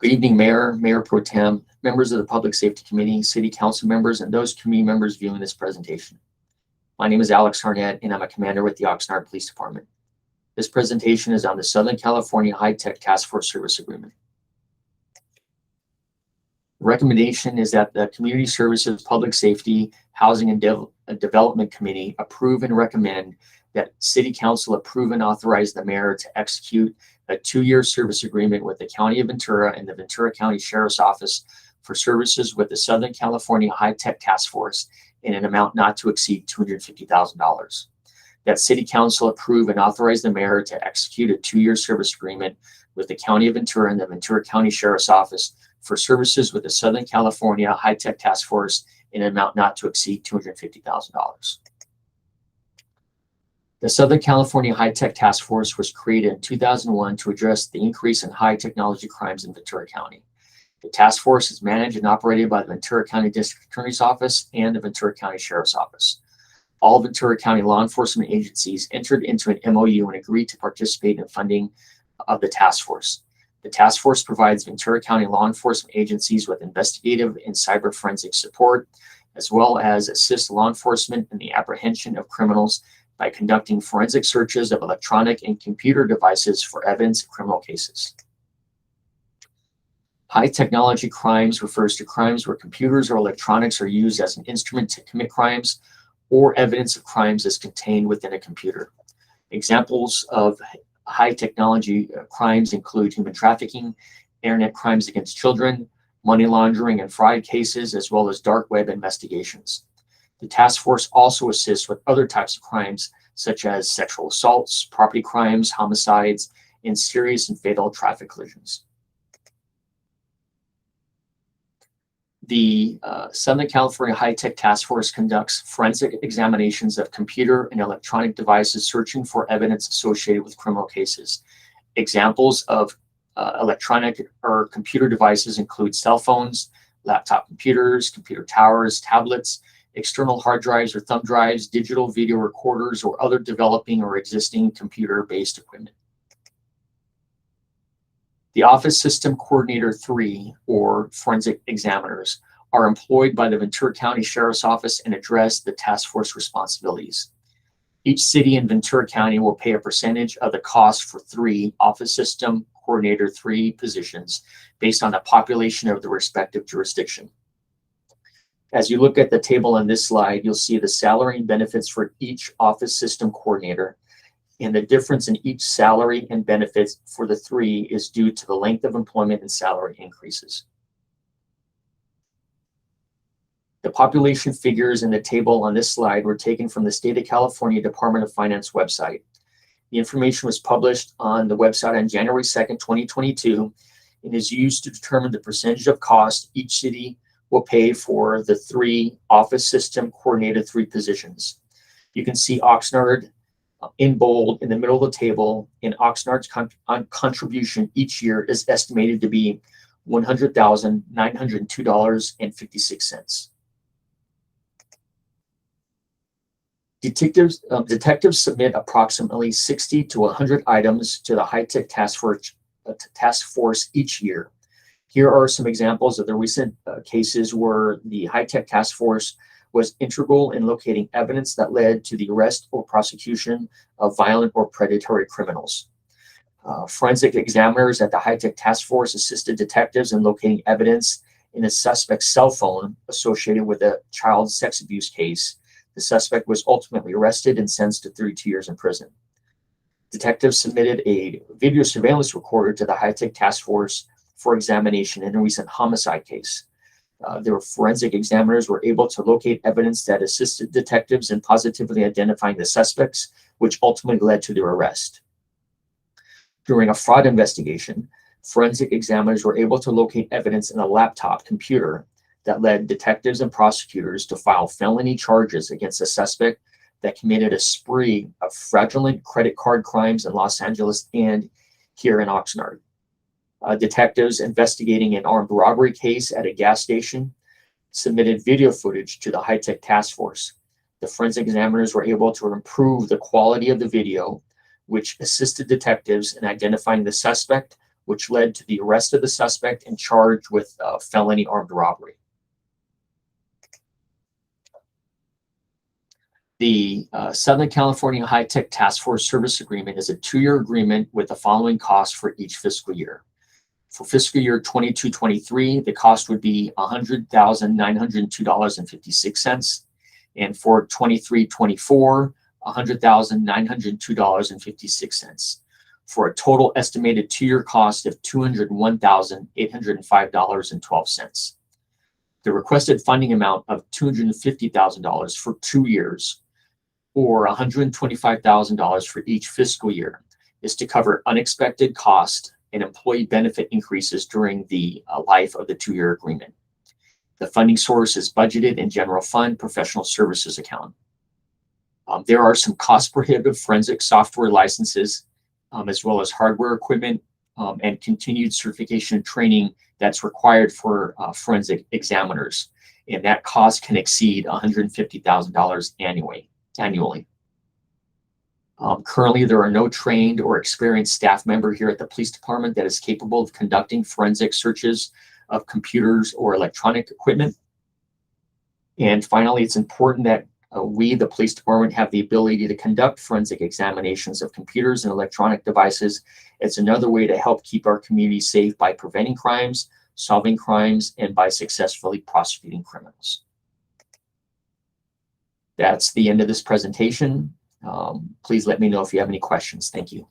Good evening, Mayor, Mayor Pro Tem, members of the Public Safety Committee, City Council members, and those community members viewing this presentation. My name is Alex Harnett, and I'm a commander with the Oxnard Police Department. This presentation is on the Southern California High-Tech Task Force Service Agreement. The recommendation is that the Community Services, Public Safety, Housing, and Development Committee approve and recommend that City Council approve and authorize the mayor to execute a 2-year service agreement with the County of Ventura and the Ventura County Sheriff's Office for services with the Southern California High-Tech Task Force in an amount not to exceed $250,000. That City Council approve and authorize the mayor to execute a 2-year service agreement with the County of Ventura and the Ventura County Sheriff's Office for services with the Southern California High-Tech Task Force in an amount not to exceed $250,000. The Southern California High-Tech Task Force was created in 2001 to address the increase in high technology crimes in Ventura County. The task force is managed and operated by the Ventura County District Attorney's Office and the Ventura County Sheriff's Office. All Ventura County law enforcement agencies entered into an MOU and agreed to participate in funding of the task force. The task force provides Ventura County law enforcement agencies with investigative and cyber forensic support, as well as assist law enforcement in the apprehension of criminals by conducting forensic searches of electronic and computer devices for evidence in criminal cases. High technology crimes refers to crimes where computers or electronics are used as an instrument to commit crimes or evidence of crimes is contained within a computer. Examples of high technology crimes include human trafficking, internet crimes against children, money laundering and fraud cases, as well as dark web investigations. The task force also assists with other types of crimes such as sexual assaults, property crimes, homicides, and serious and fatal traffic collisions. The Southern California High-Tech Task Force conducts forensic examinations of computer and electronic devices searching for evidence associated with criminal cases. Examples of electronic or computer devices include cell phones, laptop computers, computer towers, tablets, external hard drives or thumb drives, digital video recorders, or other developing or existing computer-based equipment. The Office System Coordinator 3, or forensic examiners, are employed by the Ventura County Sheriff's Office and address the task force responsibilities. Each city in Ventura County will pay a percentage of the cost for 3 Office System Coordinator 3 positions based on the population of the respective jurisdiction. As you look at the table on this slide, you'll see the salary and benefits for each Office System Coordinator, and the difference in each salary and benefits for the 3 is due to the length of employment and salary increases. The population figures in the table on this slide were taken from the State of California Department of Finance website. The information was published on the website on January 2nd, 2022, and is used to determine the percentage of cost each city will pay for the 3 Office System Coordinator 3 positions. You can see Oxnard in bold in the middle of the table, and Oxnard's contribution each year is estimated to be $100,902.56. Detectives submit approximately 60 to 100 items to the High-Tech Task Force each year. Here are some examples of the recent cases where the High-Tech Task Force was integral in locating evidence that led to the arrest or prosecution of violent or predatory criminals. Forensic examiners at the High-Tech Task Force assisted detectives in locating evidence in a suspect's cell phone associated with a child sex abuse case. The suspect was ultimately arrested and sentenced to 32 years in prison. Detectives submitted a video surveillance recorder to the High-Tech Task Force for examination in a recent homicide case. Their forensic examiners were able to locate evidence that assisted detectives in positively identifying the suspects, which ultimately led to their arrest. During a fraud investigation, forensic examiners were able to locate evidence in a laptop computer that led detectives and prosecutors to file felony charges against a suspect that committed a spree of fraudulent credit card crimes in Los Angeles and here in Oxnard. Detectives investigating an armed robbery case at a gas station submitted video footage to the High-Tech Task Force. The forensic examiners were able to improve the quality of the video, which assisted detectives in identifying the suspect which led to the arrest of the suspect and charged with felony armed robbery. The Southern California High-Tech Task Force Service Agreement is a 2-year agreement with the following costs for each fiscal year. For fiscal year 22-23, the cost would be $100,902.56. And for 23-24, $100,902.56. For a total estimated 2-year cost of $201,805.12. The requested funding amount of $250,000 for 2 years, or $125,000 for each fiscal year, is to cover unexpected cost and employee benefit increases during the life of the 2-year agreement. The funding source is budgeted in general fund professional services account. There are some cost prohibitive forensic software licenses, as well as hardware equipment and continued certification and training that's required for forensic examiners. And that cost can exceed $150,000 annually. Currently, there are no trained or experienced staff member here at the police department that is capable of conducting forensic searches of computers or electronic equipment. And finally, it's important that we, the police department, have the ability to conduct forensic examinations of computers and electronic devices. It's another way to help keep our community safe by preventing crimes, solving crimes, and by successfully prosecuting criminals. That's the end of this presentation. Please let me know if you have any questions. Thank you.